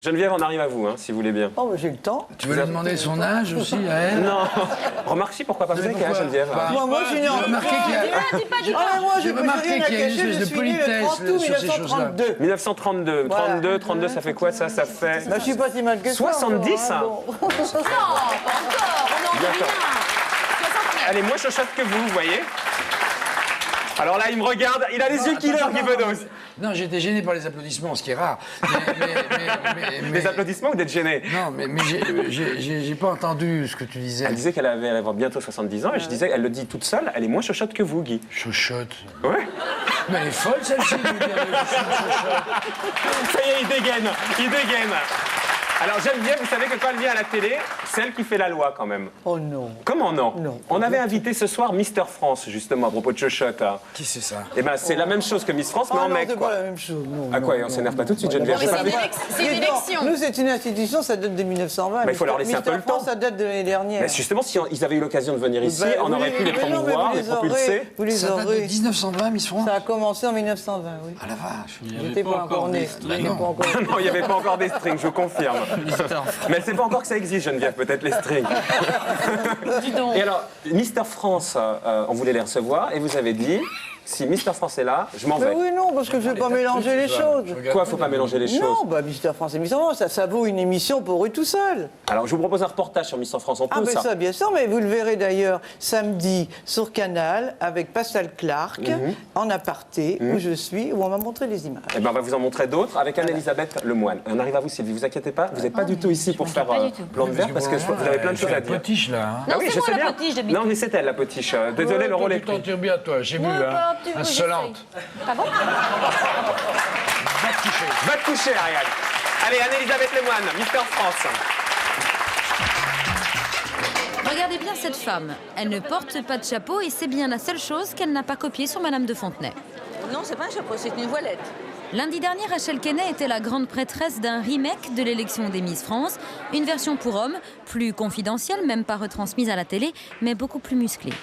Geneviève, on arrive à vous, hein, si vous voulez bien. Oh, j'ai le temps. Tu veux lui demander son âge aussi à elle? Non. Remarque si, pourquoi pas. Vous avez quel âge, Geneviève? Moi, je suis né en... J'ai remarqué qu'il y a... moi, J'ai remarqué qu'il y a une espèce de politesse sur ces choses-là. 1932. Voilà. 32, ça fait quoi, ça? Ça fait... Bah, je suis pas si mal que ça. 70, hein, hein. bon. Non, pas encore, on en D'accord. Elle est moins chochotte que vous voyez. Alors là, il me regarde, il a les yeux killer, Guy Bedos. Non, j'étais gêné par les applaudissements, ce qui est rare. Des applaudissements ou d'être gêné? Non, mais j'ai pas entendu ce que tu disais. Elle disait qu'elle allait avoir bientôt 70 ans et je disais, elle le dit toute seule, elle est moins chochotte que vous, Guy. Chochotte. Ouais. Mais elle est folle, celle-ci, de dire que je suis une chochotte. Ça y est, il dégaine, il dégaine. Alors Geneviève, vous savez que quand elle vient à la télé, c'est elle qui fait la loi quand même. Oh non. Comment non? Non. On avait invité ce soir Mister France, justement, à propos de chochotte. Hein. Qui c'est ça? Eh ben, c'est la même chose que Miss France, mais Ah en non, mec, c'est quoi. pas la même chose. Non, Ah quoi, non, on s'énerve pas tout de suite, non, Geneviève. non, J'ai pas mais vu. C'est une élection. Nous, c'est une institution, ça date de 1920. Bah, il faut leur laisser un peu le Mister France, temps. ça date de l'année dernière. Mais justement, si ils avaient eu l'occasion de venir ici, Bah, on vous aurait pu les mais non, mais promouvoir, vous les propulser. Vous les Ça date de aurez. 1920, Miss France? Ça a commencé en 1920, oui. Ah la vache. J'étais pas encore né. J'étais pas encore né. Non, il n'y avait pas encore des strings, je vous confirme. Mais elle sait pas encore que ça existe, Geneviève, peut-être les strings. Dis donc. Et alors, Mister France, on voulait les recevoir et vous avez dit, si Mister France est là, je m'en Mais vais. oui, non, parce que je ne veux pas mélanger les choses. Quoi, faut pas mélanger les choses? Non, bah Mister France et Mister France, ça vaut une émission pour eux tout seuls. Alors, je vous propose un reportage sur Mister France, on peut Ah, mais ça? ça, bien sûr, mais vous le verrez d'ailleurs samedi sur Canal avec Pascal Clark, en aparté, où je suis, où on m'a montré les images. Eh ben, on va vous en montrer d'autres avec Anne-Elisabeth Lemoine. On arrive à vous, Sylvie, vous inquiétez pas, vous n'êtes pas du tout ici pour faire plan de verre parce que vous avez plein de choses à dire. Potiche, là. Hein. Ah oui, c'est je moi sais la bien. potiche d'habitude. Non, mais c'est elle la potiche. Désolé, le rôle est Tu t'en pris. tires bien, toi, j'ai vu, Ouais, hein. bah, tu- Insolente. Ah bon? Va te coucher. Va te coucher, Ariane. Allez, Anne-Elisabeth Lemoine, Mister France. Regardez bien cette femme. Elle ne porte pas de chapeau et c'est bien la seule chose qu'elle n'a pas copiée sur Madame de Fontenay. Non, c'est pas un chapeau, c'est une voilette. Lundi dernier, Rachel Kenney était la grande prêtresse d'un remake de l'élection des Miss France. Une version pour hommes, plus confidentielle, même pas retransmise à la télé, mais beaucoup plus musclée.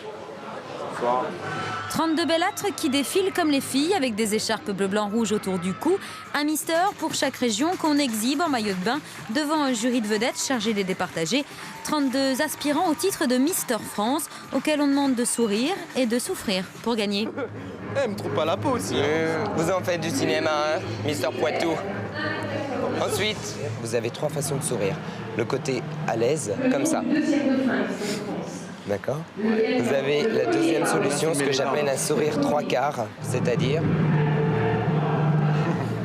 32 bellâtres qui défilent comme les filles avec des écharpes bleu, blanc, rouge autour du cou. Un mister pour chaque région qu'on exhibe en maillot de bain devant un jury de vedettes chargé de les départager. 32 aspirants au titre de Mister France auxquels on demande de sourire et de souffrir pour gagner. Elle me trouve pas la peau aussi. Vous en faites du cinéma, hein, Mister Poitou. Ensuite, vous avez 3 façons de sourire. Le côté à l'aise, comme ça. D'accord. Vous avez la deuxième solution, ce que j'appelle un sourire 3/4, c'est-à-dire...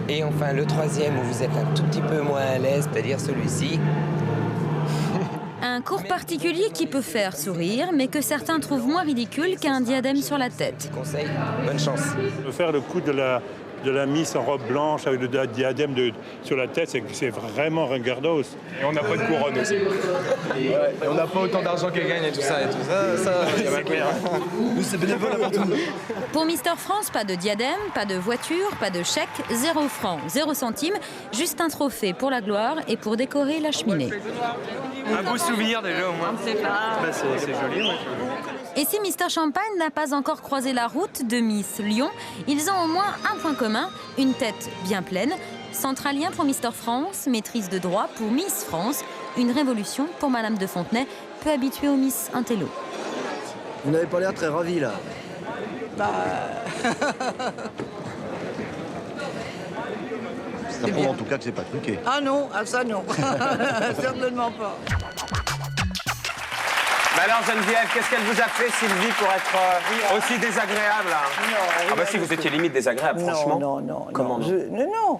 Et enfin, le troisième, où vous êtes un tout petit peu moins à l'aise, c'est-à-dire celui-ci. Un cours particulier qui peut faire sourire, mais que certains trouvent moins ridicule qu'un diadème sur la tête. Conseil, bonne chance. Faire le coup de la Miss en robe blanche avec le diadème sur la tête, c'est vraiment ringardos. Et on n'a pas de couronne aussi. Et on n'a pas autant d'argent qu'elle gagne et tout ça. C'est clair. Nous, c'est bénévole partout. Pour Mister France, pas de diadème, pas de voiture, pas de chèque, 0 francs, 0 centimes, juste un trophée pour la gloire et pour décorer la cheminée. Un beau souvenir déjà au moins. C'est joli. Ouais. Et si Mister Champagne n'a pas encore croisé la route de Miss Lyon, ils ont au moins un point commun, une tête bien pleine. Centralien pour Mister France, maîtrise de droit pour Miss France, une révolution pour Madame de Fontenay, peu habituée aux Miss Intello. Vous n'avez pas l'air très ravi là. Ça prouve en tout cas que c'est pas truqué. Ah non, ah ça non. Certainement pas. Bah alors Geneviève, qu'est-ce qu'elle vous a fait, Sylvie, pour être aussi désagréable? Ah bah si, vous étiez limite désagréable, franchement. Non. Comment non? Non.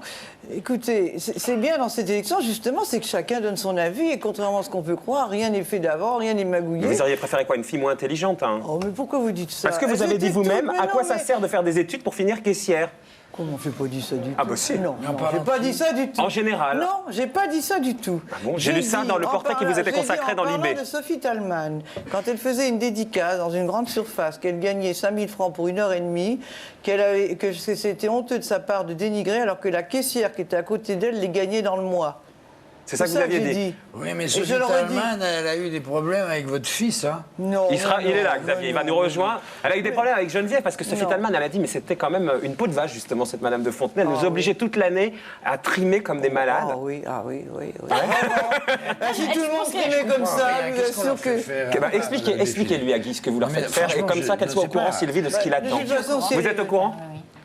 Écoutez, c'est bien dans cette élection, justement, c'est que chacun donne son avis et contrairement à ce qu'on peut croire, rien n'est fait d'avant, rien n'est magouillé. Vous auriez préféré quoi, une fille moins intelligente, hein? Oh, mais pourquoi vous dites ça? Parce que vous avez dit vous-même, à quoi ça sert de faire des études pour finir caissière? Comment j'ai pas dit ça du tout? Ah bah si. Non, j'ai pas dit ça du tout. En général? Non, j'ai pas dit ça du tout. Ah bon, j'ai lu ça dans le portrait qui vous était consacré dans l'IB. l'IB. De Sophie Talman, quand elle faisait une dédicace dans une grande surface, qu'elle gagnait 5 000 francs pour 1h30, que c'était honteux de sa part de dénigrer, alors que la caissière qui était à côté d'elle les gagnait dans le mois. C'est ça que vous aviez dit. Oui, mais je Sophie leur ai dit. Talman, elle a eu des problèmes avec votre fils, hein. Non. Il est là, Xavier, il va nous rejoindre. Elle a eu des problèmes avec Geneviève parce que Sophie Talman, elle a dit, mais c'était quand même une peau de vache, justement, cette Madame de Fontenay. Elle nous obligeait toute l'année à trimer comme des malades. Ah oui. Si tout le monde trimait comme ça, je vous assure que... Expliquez-lui à Guy ce que vous leur faites faire et comme ça qu'elle soit au courant, Sylvie, de ce qu'il attend. de toute façon, Vous êtes au courant?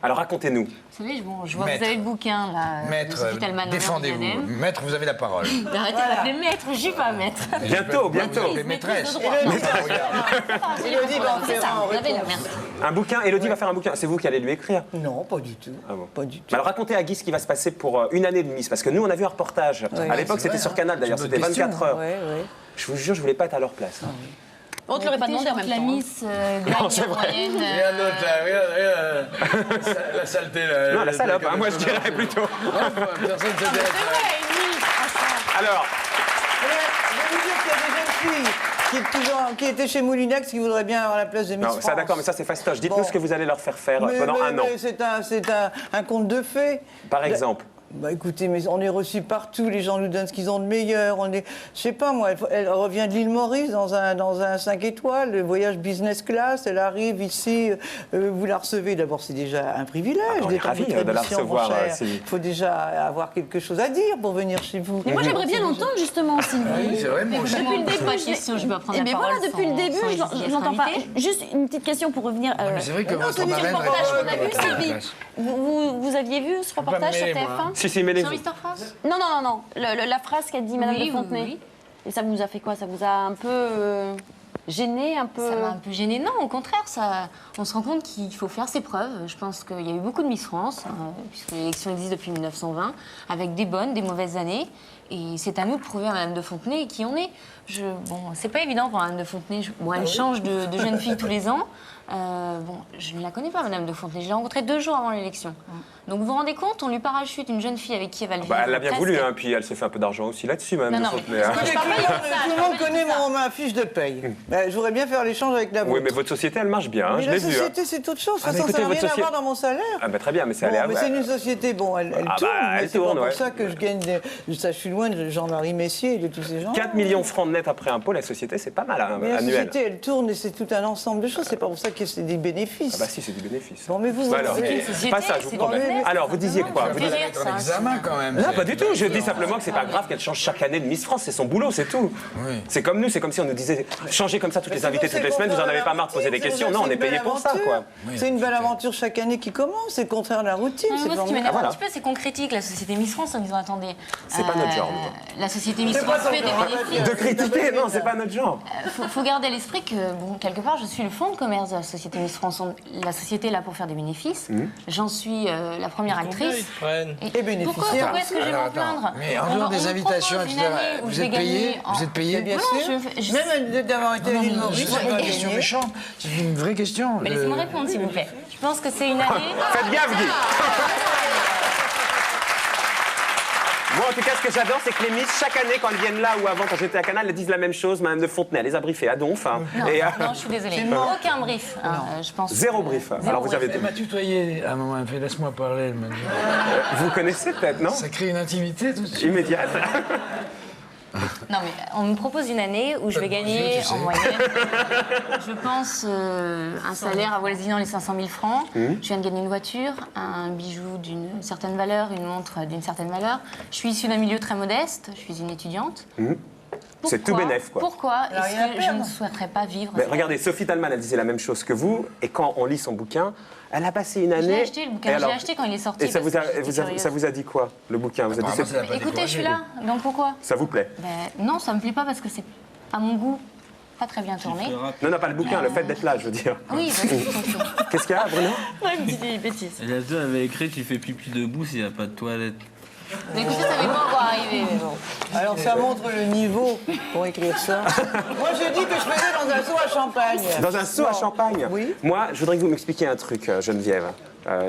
Alors racontez-nous. Vous savez, je vois que vous avez le bouquin, là. Maître, de Sophie Talman, défendez-vous. Maître, vous avez la parole. Arrêtez de l'appeler maître, je suis pas maître. Bientôt. Maîtresse. Élodie va en C'est faire ça, un vous avez la réponse. merde. Un bouquin, Élodie va faire un bouquin. C'est vous qui allez lui écrire? Non, pas du tout. Ah bon. Pas du tout. Alors racontez à Guy ce qui va se passer pour une année de Miss. Parce que nous, on a vu un reportage. À l'époque, c'était sur Canal d'ailleurs, c'était 24 heures. Je vous jure, je voulais pas être à leur place. On te l'aurait pas demandé en même temps. La Miss gagne en moyenne. Et un autre, là, la saleté, là. Non, la salope, hein, moi je dirais plutôt. Personne ne s'intéresse. Alors, Je vais vous dire qu'il y a des jeunes filles qui étaient chez Moulinex qui voudraient bien avoir la place de Miss non, France. ça d'accord, mais ça c'est fastoche. Dites-nous ce que vous allez leur faire faire pendant un an. C'est un conte de fées. Par exemple. Bah écoutez, mais on est reçus partout, les gens nous donnent ce qu'ils ont de meilleur. Je sais pas moi, elle revient de l'île Maurice dans un 5 étoiles, le voyage business class, elle arrive ici, vous la recevez. D'abord, c'est déjà un privilège on est d'être en ravis votre de la émission, recevoir, mon cher. Sylvie. Il faut déjà avoir quelque chose à dire pour venir chez vous. Mais moi, j'aimerais bien l'entendre, justement, Sylvie. Oui, c'est vrai, moi aussi. Depuis le début, je peux prendre mais la voilà, parole depuis le sans- début, sans je n'entends pas. invité. Juste une petite question pour revenir. Mais c'est vrai que votre c'est marraine le va reportage être qu'on a vu, à la Sylvie. place. Vous aviez vu ce reportage sur mêler, moi. TF1 Si, mais les... Sur Mister France Non. La phrase qu'a dit Madame Oui, de Fontenay. oui. Et ça vous a fait quoi? Ça vous a un peu gêné, un peu... Ça m'a un peu gênée. Non, au contraire, on se rend compte qu'il faut faire ses preuves. Je pense qu'il y a eu beaucoup de Miss France, puisque l'élection existe depuis 1920, avec des bonnes, des mauvaises années. Et c'est à nous de prouver à Madame de Fontenay qui on est. Bon, c'est pas évident pour Madame de Fontenay. Elle change de jeune fille tous les ans. Je ne la connais pas, Madame de Fontenay. Je l'ai rencontrée 2 jours avant l'élection. Donc vous vous rendez compte, on lui parachute une jeune fille avec qui elle va le vivre. elle a bien presque. voulu, hein, puis elle se fait un peu d'argent aussi là-dessus, Madame de Fontenay. hein. Tout le monde connaît ma fiche de paye. Je voudrais bien faire l'échange avec la vôtre. Oui, mais votre société, elle marche bien, hein, Mais je la l'ai vu. hein. société, c'est autre chose. De Ah, mais toute façon, ça n'a écoutez, rien à votre voir dans mon salaire. Ah, bah très bien, mais c'est Bon, mais c'est une société, bon, elle Ah, tourne, bah, elle mais c'est tourne, pas ouais. pour ça que je gagne ça, je suis loin de Jean-Marie Messier et de tous ces gens. 4 millions de francs net après impôt, la société, c'est pas mal hein, Mais la annuel. société, elle tourne et c'est tout un ensemble de choses. C'est pas pour ça que c'est des bénéfices. Ah bah si, c'est du bénéfice. Bon, mais vous, Bah alors, société, pas ça, je vous c'est promets. du business, Alors, vous disiez quoi Vous fait disiez- rire, C'est un ça. examen quand même. Non, pas du tout. Je dis simplement que c'est pas grave qu'elle change chaque année de Miss France. C'est son boulot, c'est tout. Oui. C'est comme nous, c'est comme si on nous disait changez comme ça toutes les c'est invités bon, toutes les c'est semaines. Vous en avez contraire pas à la marre de poser des routine, questions. c'est Non, on une est payé belle pour ça, aventure. quoi. C'est une belle aventure chaque année qui commence. C'est le contraire de la routine. Non, mais c'est moi, ce qui formidable. m'énerve voilà. un petit peu, c'est qu'on critique la société Miss France en disant attendez. C'est pas notre genre, La société Miss C'est France pas fait ton genre. des bénéfices. De critiquer, non, c'est pas notre genre. Faut garder à l'esprit que, bon, quelque part, je suis le fonds de commerce de la société Miss France. La société est là pour faire des bénéfices. J'en suis la première actrice. Et bénéficiaire. Pourquoi est-ce que je vais Alors, m'en attends, plaindre mais en On dehors me des invitations, propose une etc., année où vous je vais êtes payé gagner en- Vous êtes payé Bien Non, sûr. je- Même d'avoir été à Non, l'île non, Maurice. C'est pas une j'ai question gagné. méchante, c'est une vraie question. Mais laissez-moi répondre, s'il vous plaît. Je pense que c'est une année. Faites gaffe, Guy. Moi, en tout cas, ce que j'adore, c'est que les Miss, chaque année, quand elles viennent là ou avant, quand j'étais à Canal, elles disent la même chose. Madame de Fontenay, elle les a briefées à Donf. hein. Non, Et, non, je suis désolée. Aucun brief, je pense. Zéro brief. Alors, vous avez Elle m'a tutoyé à un moment, elle me fait laisse-moi parler, elle m'a dit. Vous connaissez peut-être, non Ça crée une intimité tout de suite. Immédiate. Non, mais on me propose une année où je vais gagner tu sais. en moyenne, je pense, un salaire avoisinant les 500 000 francs. Je viens de gagner une voiture, un bijou d'une certaine valeur, une montre d'une certaine valeur. Je suis issue d'un milieu très modeste, je suis une étudiante. C'est tout bénef, quoi. Pourquoi Alors, est-ce il y a que je perdre. ne souhaiterais pas vivre Mais regardez, Sophie Talman, elle disait la même chose que vous. Et quand on lit son bouquin, elle a passé une Je année. l'ai acheté, le bouquin. Et Je alors- l'ai acheté quand il est sorti. Et ça parce vous a, que j'étais vous a- curieuse. ça vous a dit quoi, le bouquin vous a dit, Apparemment, c'est- ça l'a pas Écoutez, je suis découragé. là, donc pourquoi ça vous plaît Non, ça me plaît pas parce que c'est à mon goût pas très bien tourné. Non, non, pas le bouquin, le fait d'être là, je veux dire. Oui, bah, Qu'est-ce qu'il y a, Bruno il me dit des bêtises. Et là-dedans, elle avait écrit tu fais pipi debout s'il n'y a pas de toilette. Mais écoutez, ça m'est pas encore arrivé, mais bon. Alors ça montre le niveau pour écrire ça. Moi j'ai dit que je faisais dans un seau à champagne. Dans un seau à champagne Oui. Moi, je voudrais que vous m'expliquiez un truc, Geneviève.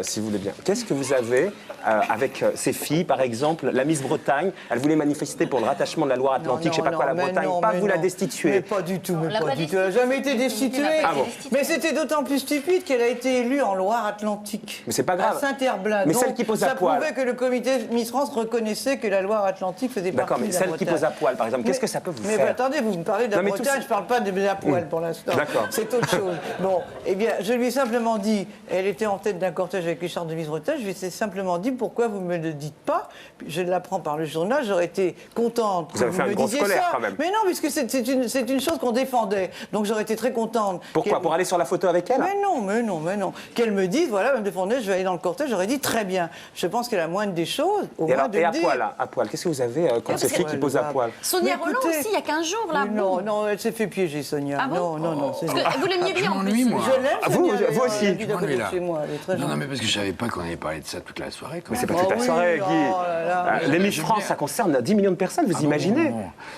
si vous voulez bien. Qu'est-ce que vous avez avec ces filles, par exemple, la Miss Bretagne, elle voulait manifester pour le rattachement de la Loire-Atlantique, je sais pas quoi, la Bretagne, pas vous la destituer. Mais pas du tout, Elle n'a jamais été destituée. Ah bon. Mais c'était d'autant plus stupide qu'elle a été élue en Loire-Atlantique. Mais c'est pas grave. À Saint-Herblain. Mais donc, celle qui pose à poil. Ça prouvait que le comité Miss France reconnaissait que la Loire-Atlantique faisait partie D'accord, mais de la celle Bretagne. qui pose à poil, par exemple, qu'est-ce que ça peut vous faire? Mais attendez, vous me parlez de la Non, mais tout Bretagne, ça- je ne parle pas de la poil pour l'instant. D'accord. C'est autre chose. Bon, eh bien, je lui ai simplement dit, elle était en tête d'un cortège avec les chartes de Miss Bretagne, je lui ai simplement dit, pourquoi vous ne me le dites pas? Je l'apprends par le journal, j'aurais été contente Vous avez fait me une grosse disiez colère, ça. quand même. Mais non, puisque c'est une chose qu'on défendait. Donc j'aurais été très contente. Pourquoi? qu'elle- Pour aller sur la photo avec elle? mais non. Qu'elle me dise, voilà, Mme de Fontenay, je vais aller dans le cortège, j'aurais dit très bien. Je pense qu'elle a moindre des choses, au Et, moins alors, de et le à dire. poil, à poil, qu'est-ce que vous avez contre ces filles qui posent à poil? Sonia Mais Rolland écoutez- aussi, il y a 15 jours, là. Non, non, elle s'est fait piéger, Sonia. Ah bon Non, c'est Parce que vous l'aimiez bien, en plus. moi. Je l'aime, Ah, Sonia, vous d'ailleurs, aussi. elle habite à côté de là. chez moi, elle est très Non, gentille. mais parce que je savais pas qu'on avait parlé de ça toute la soirée. Mais c'est pas Ah toute la oui, soirée, Guy. oh là là. Les Miss j'aime France, bien. ça concerne 10 millions de personnes, vous imaginez?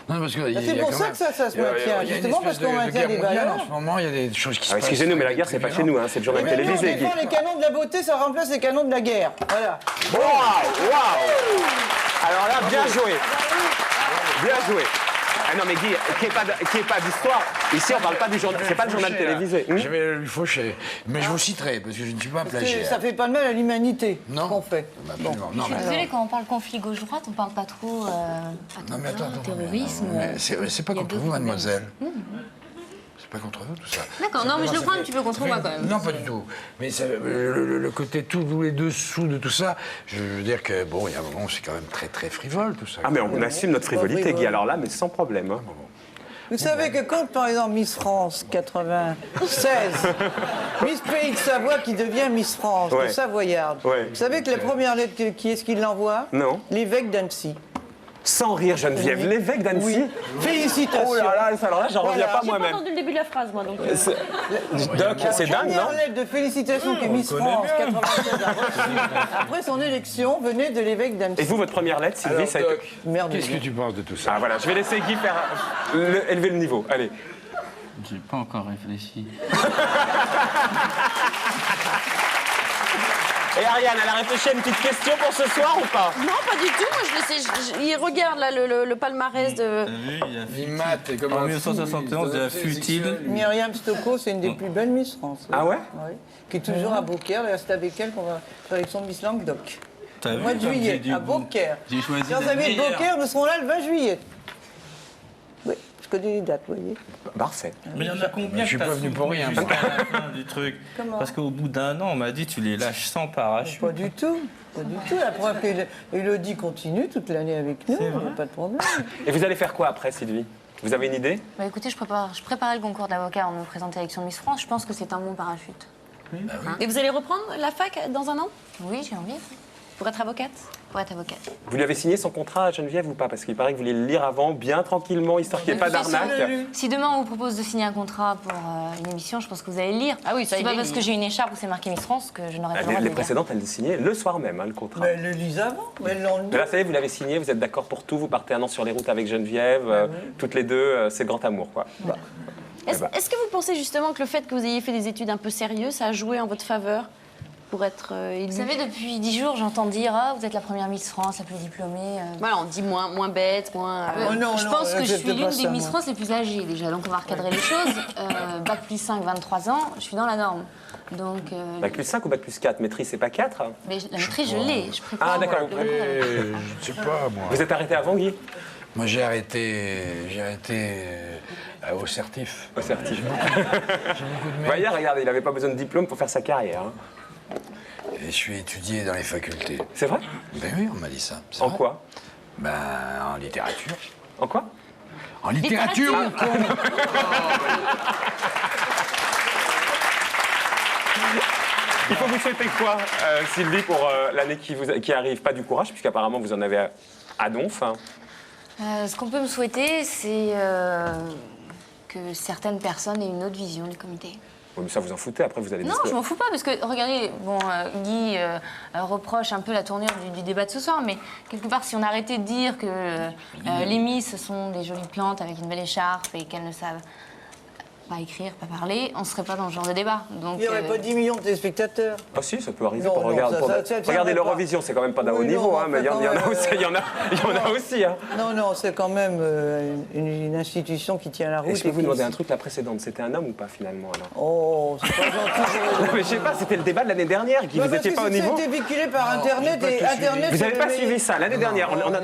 Non, parce que C'est pour ça que ça se maintient, justement parce qu'on maintient des valeurs. En ce moment, il y a des choses qui se Ah, passent. excusez-nous, mais la guerre, c'est pas chez nous, hein, c'est le journal Mais non, télévisé, Guy. défend les canons de la beauté, ça remplace les canons de la guerre. Voilà. Waouh! Alors là, bien joué. Bien joué. Ah non, mais Guy, qu'il n'y ait pas d'histoire. Ici, on parle pas du journal, c'est pas le journal télévisé. Je vais lui faucher. Mais je vous citerai, parce que je ne suis pas plagiaire. Ça fait pas de mal à l'humanité, Non. ce qu'on fait. Absolument. Non, Je suis mais- désolée, quand on parle conflit gauche-droite, on parle pas trop Non, mais attends, terrorisme. mais c'est pas Il y a contre d'autres vous, problèmes. mademoiselle. C'est pas contre vous, tout ça. D'accord, non, mais je le prends un petit peu contre moi, quand même. Non, pas du tout. Mais le côté tous les dessous de tout ça, je veux dire que, bon, il y a un moment où c'est quand même très, très frivole, tout ça. Ah, mais on assume notre frivolité, frivole. Guy, alors là, mais sans problème. hein. Vous savez que quand, par exemple, Miss France 96, Miss Pays de Savoie qui devient Miss France, Ouais. de Savoyarde, Ouais. vous savez que la première lettre, qui est-ce qui l'envoie? Non. L'évêque d'Annecy. Sans rire, Geneviève, l'évêque d'Annecy. Oui. Félicitations. Oh là là, alors là, j'en reviens pas J'ai pas moi-même. entendu le début de la phrase, moi, donc. Doc, c'est dingue, non? Première lettre de félicitations que Miss France 96 a reçue après son élection venait de l'évêque Et d'Annecy. vous, votre première lettre, Sylvie, ça a été... Merde. Qu'est-ce que tu penses de tout ça? Ah voilà, je vais laisser Guy faire élever le niveau. Allez. J'ai pas encore réfléchi. Et Ariane, elle a réfléchi à une petite question pour ce soir ou pas? Non, pas du tout. Moi, je laissais. Il regarde là le palmarès de. T'as vu, il y a Il mate, et comme En un 1971, il y a Futile. Myriam Stocco, c'est une des plus belles Miss France. Ah ouais? Oui. Qui est toujours à Beaucaire, et c'est avec elle qu'on va faire l'élection de Miss Languedoc. T'as Au vu mois de comme j'ai juillet, du à goût. Beaucaire. J'ai choisi Chers la amis de meilleure. Beaucaire, nous serons là le 20 juillet. Oui, je connais les dates, vous voyez. Parfait. Mais il y en a combien Je suis que t'as pas venu pour soumis rien. jusqu'à la fin du truc? Comment Parce qu'au bout d'un an, on m'a dit tu les lâches sans parachute. Pas du tout. Pas du tout. La preuve qu'Élodie continue toute l'année avec nous, il n'y a pas de problème. Et vous allez faire quoi après, Sylvie? Vous avez une idée? Bah écoutez, je préparais le concours d'avocat en me présentant à l'élection Miss France. Je pense que c'est un bon parachute. Et vous allez reprendre la fac dans un an Oui, j'ai envie. pour être avocate? Pour être avocate. Vous lui avez signé son contrat à Geneviève ou pas? Parce qu'il paraît que vous voulez le lire avant, bien tranquillement, histoire qu'il n'y ait pas d'arnaque. Si demain on vous propose de signer un contrat pour une émission, je pense que vous allez le lire. Ah oui, ça, c'est il pas est parce lié. que j'ai une écharpe où c'est marqué Miss France que je n'aurai pas le droit de Les le lire. précédentes, elles le signaient le soir même, hein, le contrat. Mais elle le lise avant, mais elle l'ont lu. Mais là, ça y est, vous l'avez signé, vous êtes d'accord pour tout, vous partez un an sur les routes avec Geneviève, toutes les deux, c'est le grand amour, quoi. Est-ce que vous pensez justement que le fait que vous ayez fait des études un peu sérieuses, ça a joué en votre faveur pour être élue? Vous savez, depuis 10 jours, j'entends dire ah, vous êtes la première Miss France, la plus diplômée. Voilà, on dit moins bête, moins. Oh non, je non, pense que je j'accepte suis l'une pas des ça, Miss moi. France les plus âgées déjà, donc on va recadrer les choses. Bac plus 5, 23 ans, je suis dans la norme. Donc, Bac plus 5 ou bac plus 4? Maîtrise, c'est pas 4? mais la maîtrise, je l'ai. Je prépare Ah, d'accord. le concours d'avocat. Je ne sais pas, moi. Vous êtes arrêté avant, Guy? Moi, j'ai arrêté au certif. Au certif. Vous voyez, regardez, il n'avait pas besoin de diplôme pour faire sa carrière. hein. Et je suis étudié dans les facultés. C'est vrai? Ben oui, on m'a dit ça. C'est En vrai. quoi? Ben, en littérature. En quoi? En littérature, mon con. Il faut vous souhaiter quoi, Sylvie, pour l'année qui arrive? Pas du courage, puisqu'apparemment vous en avez à Donf. hein. Ce qu'on peut me souhaiter, c'est que certaines personnes aient une autre vision du comité. Oui, mais ça, vous en foutez, après vous allez Non, je m'en fous pas, parce que, regardez, bon, Guy reproche un peu la tournure du débat de ce soir, mais quelque part, si on arrêtait de dire que les Miss, ce sont des jolies plantes avec une belle écharpe et qu'elles ne savent pas écrire, pas parler, on serait pas dans ce genre de débat. Donc, Il n'y aurait pas 10 millions de téléspectateurs. Ah si, ça peut arriver. Non, pour non, regarder, ça regardez tiendrait l'Eurovision, c'est quand même pas d'un Oui, haut niveau, non, hein, mais il y en a aussi. Il y en a aussi. Hein. Non, c'est quand même une institution qui tient la route. Et je peux vous qui- demander un truc, la précédente, c'était un homme ou pas finalement alors? Oh, c'est pas gentil. Non mais je sais pas, c'était le débat de l'année dernière, qui vous Parce n'étiez que pas au niveau. C'était véhiculé par Internet et Internet. Vous c'est n'avez le pas meilleur- suivi ça l'année dernière. On a